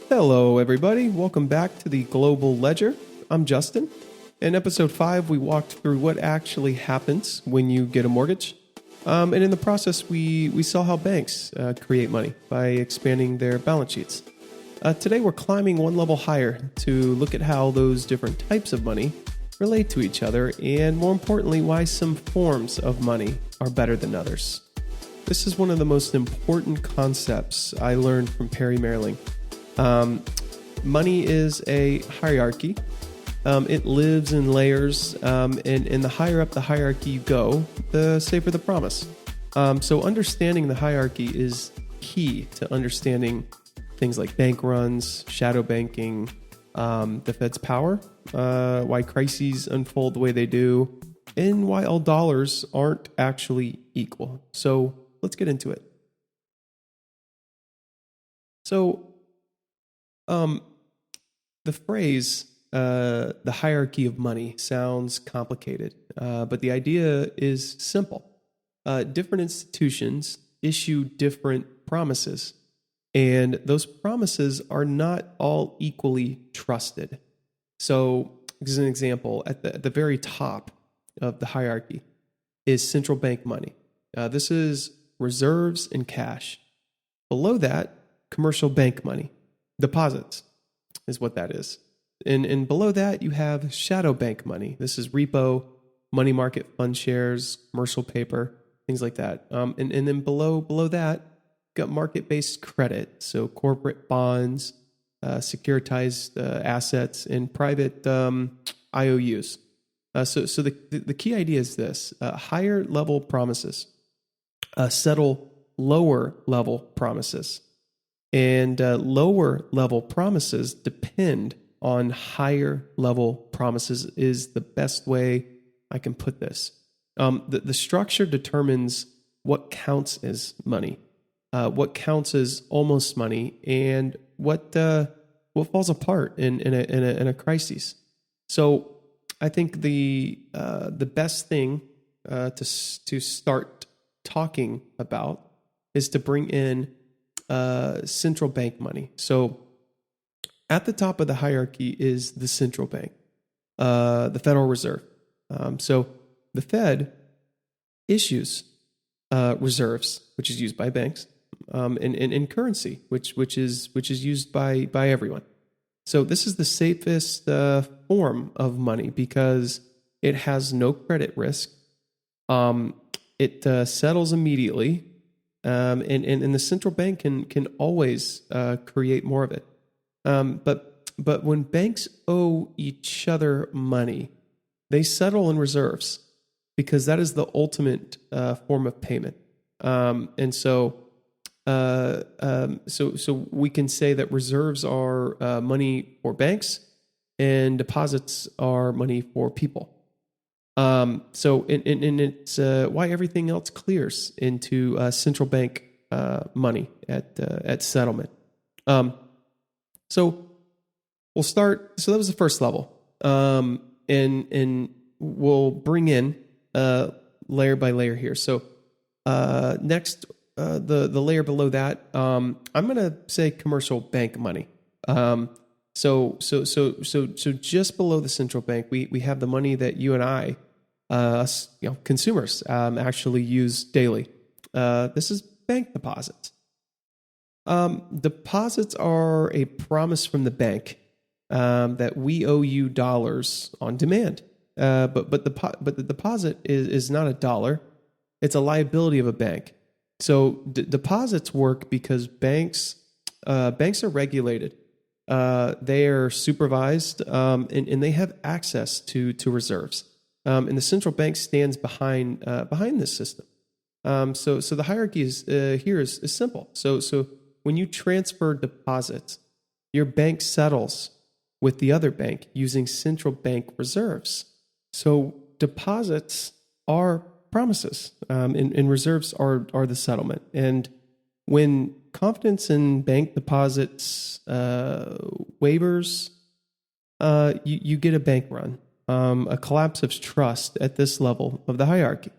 Hello, everybody. Welcome back to the Global Ledger. I'm Justin. In episode 5, we walked through what actually happens when you get a mortgage. And in the process, we saw how banks create money by expanding their balance sheets. Today, we're climbing one level higher to look at how those different types of money relate to each other, and more importantly, why some forms of money are better than others. This is one of the most important concepts I learned from Perry Mehrling. Money is a hierarchy. It lives in layers, and the higher up the hierarchy you go, the safer the promise. So understanding the hierarchy is key to understanding things like bank runs, shadow banking, the Fed's power, why crises unfold the way they do, and why all dollars aren't actually equal. So let's get into it. So, the phrase, the hierarchy of money sounds complicated, but the idea is simple. Different institutions issue different promises, and those promises are not all equally trusted. So, as an example, at the very top of the hierarchy is central bank money. This is reserves and cash. Below that, commercial bank money. Deposits is what that is. And below that, you have shadow bank money. This is repo, money market fund shares, commercial paper, things like that. And then below that, you've got market-based credit, so corporate bonds, securitized assets, and private IOUs. So the key idea is this. Higher level promises settle lower level promises. And lower level promises depend on higher level promises is the best way I can put this. The structure determines what counts as money, what counts as almost money, and what falls apart in a crisis. So I think the best thing to start talking about is to bring in central bank money. So at the top of the hierarchy is the central bank, the Federal Reserve. So the Fed issues reserves, which is used by banks, and currency, which is used by everyone. So this is the safest form of money because it has no credit risk. It settles immediately. And the central bank can always create more of it. But when banks owe each other money, they settle in reserves because that is the ultimate form of payment. And so we can say that reserves are money for banks and deposits are money for people. So it's why everything else clears into central bank money at settlement. So we'll start. So that was the first level, and we'll bring in layer by layer here. So next, the layer below that, I'm going to say commercial bank money. So just below the central bank, we have the money that you and I, consumers, actually use daily. This is bank deposits. Deposits are a promise from the bank that we owe you dollars on demand. But the deposit is not a dollar; it's a liability of a bank. So deposits work because banks are regulated. They are supervised, and they have access to reserves. And the central bank stands behind this system. So the hierarchy is simple. So when you transfer deposits, your bank settles with the other bank using central bank reserves. So deposits are promises, and reserves are the settlement. And when confidence in bank deposits wavers, you get a bank run. A collapse of trust at this level of the hierarchy.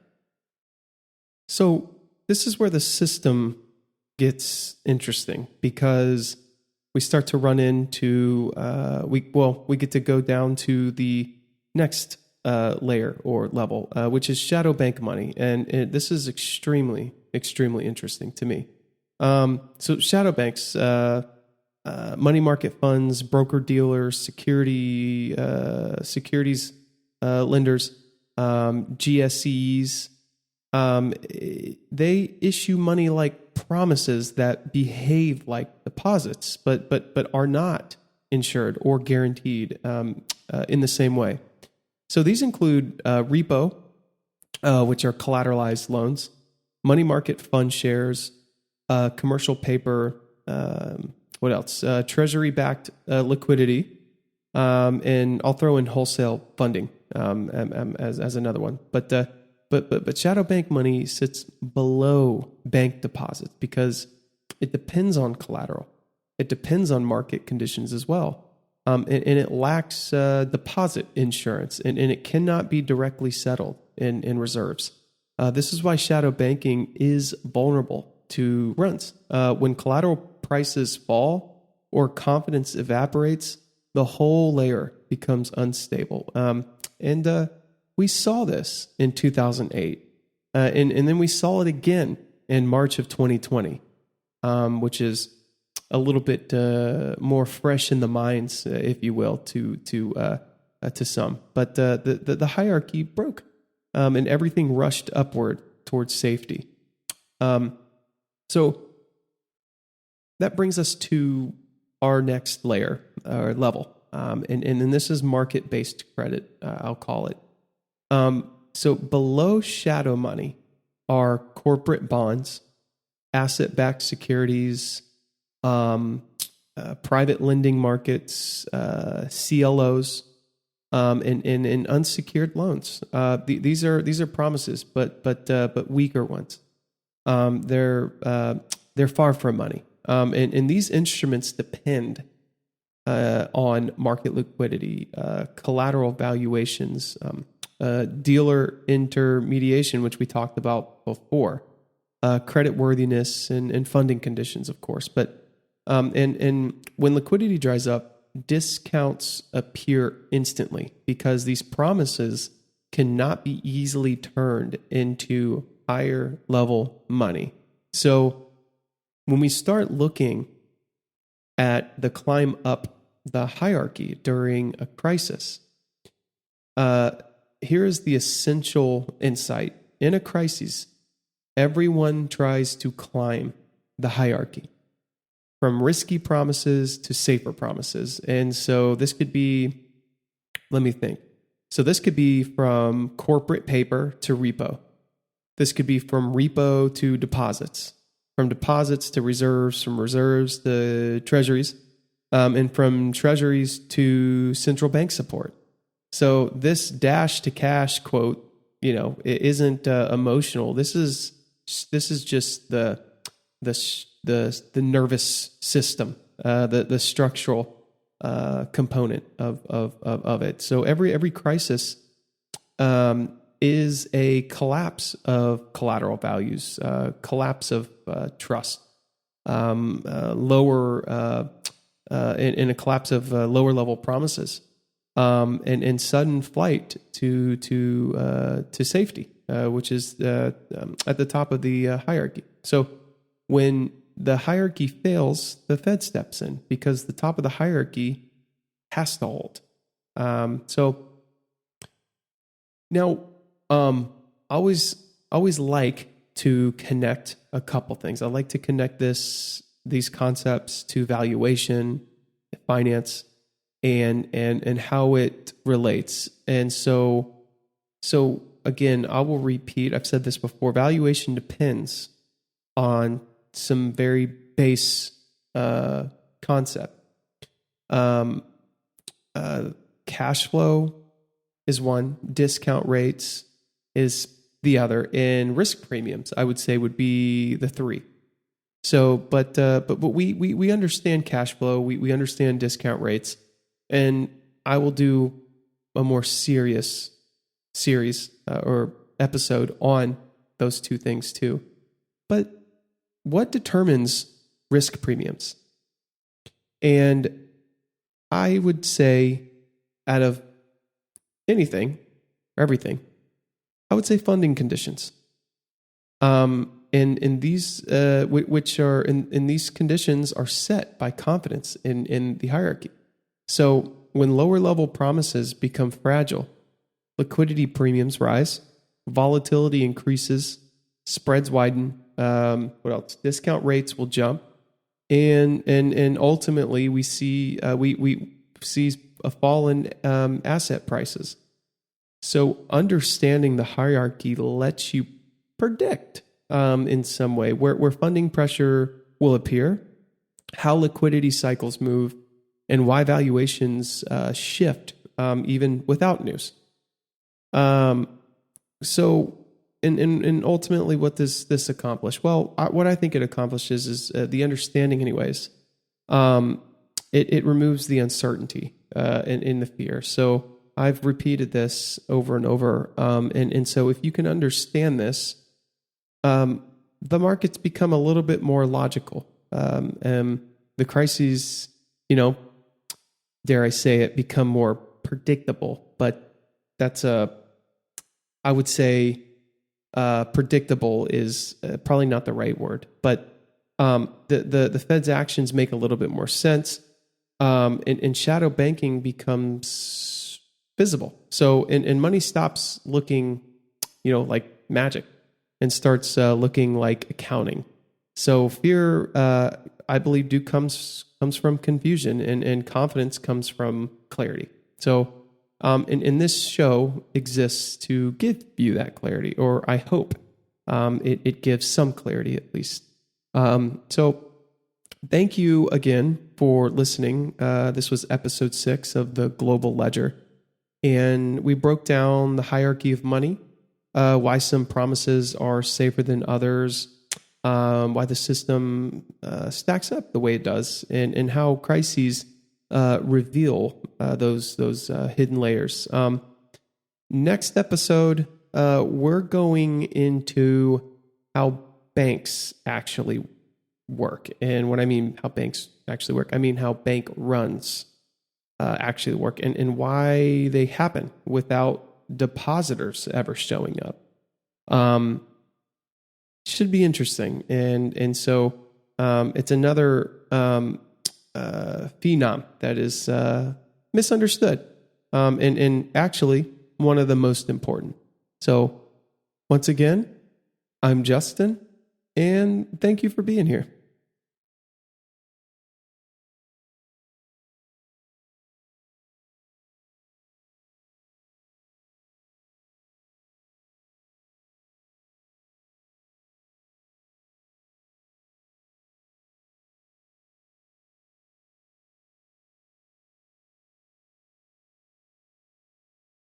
So this is where the system gets interesting because we start to run into we get to go down to the next layer or level, which is shadow bank money, and this is extremely interesting to me. So shadow banks, money market funds, broker dealers, securities lenders, GSEs. They issue money like promises that behave like deposits, but are not insured or guaranteed in the same way. So these include repo, which are collateralized loans, money market fund shares, commercial paper. What else? Treasury-backed liquidity, and I'll throw in wholesale funding as another one. But shadow bank money sits below bank deposits because it depends on collateral. It depends on market conditions as well. And it lacks deposit insurance, and it cannot be directly settled in reserves. This is why shadow banking is vulnerable to runs. When collateral prices fall or confidence evaporates, the whole layer becomes unstable. And we saw this in 2008, and then we saw it again in March of 2020, which is a little bit more fresh in the minds, if you will, to some. But the hierarchy broke, and everything rushed upward towards safety. So that brings us to our next layer or level, and this is market-based credit, I'll call it. So below shadow money are corporate bonds, asset-backed securities, private lending markets, CLOs, and unsecured loans. These are promises, but weaker ones. They're far from money, and these instruments depend on market liquidity, collateral valuations, dealer intermediation, which we talked about before, credit worthiness, and funding conditions, of course. But and when liquidity dries up, discounts appear instantly because these promises cannot be easily turned into higher level money. So when we start looking at the climb up the hierarchy during a crisis, here is the essential insight. In a crisis, everyone tries to climb the hierarchy from risky promises to safer promises. And so this could be, let me think. So this could be from corporate paper to repo. This could be from repo to deposits, from deposits to reserves, from reserves to treasuries, and from treasuries to central bank support. So this dash to cash quote, it isn't emotional. This is just the nervous system, the structural component of it. So every crisis is a collapse of collateral values, collapse of trust, lower in a collapse of lower level promises, and sudden flight to safety, which is at the top of the hierarchy. So when the hierarchy fails, the Fed steps in because the top of the hierarchy has to hold. So now, I always like to connect a couple things. I like to connect these concepts to valuation, finance, and how it relates. And so again, I will repeat. I've said this before. Valuation depends on some very base concept. Cash flow is one. Discount rates is the other, and risk premiums, I would say, would be the three. So, but we understand cash flow. We understand discount rates, and I will do a more serious series or episode on those two things too. But what determines risk premiums? And I would say out of anything, everything, I would say funding conditions. And these, which are in these conditions are set by confidence in the hierarchy. So when lower level promises become fragile, liquidity premiums rise, volatility increases, spreads widen. What else? Discount rates will jump, and ultimately we see we see a fall in asset prices. So understanding the hierarchy lets you predict in some way where funding pressure will appear, how liquidity cycles move, and why valuations shift even without news. So, and ultimately, what does this accomplish? Well, what I think it accomplishes is the understanding, anyways. It removes the uncertainty in the fear. So I've repeated this over and over. And so if you can understand this, the markets become a little bit more logical. The crises, dare I say it, become more predictable. But that's I would say predictable is probably not the right word. But the Fed's actions make a little bit more sense. And shadow banking becomes visible. So, and money stops looking, like magic and starts looking like accounting. So fear, I believe, comes from confusion, and confidence comes from clarity. So, and this show exists to give you that clarity, or I hope it gives some clarity at least. So thank you again for listening. This was episode 6 of the Global Ledger, and we broke down the hierarchy of money, why some promises are safer than others, why the system stacks up the way it does, and how crises reveal those hidden layers. Next episode, we're going into how banks actually work. And what I mean how banks actually work, I mean how bank runs actually work, and why they happen without depositors ever showing up. Should be interesting. And so it's another phenom that is misunderstood, and actually one of the most important. So once again, I'm Justin, and thank you for being here.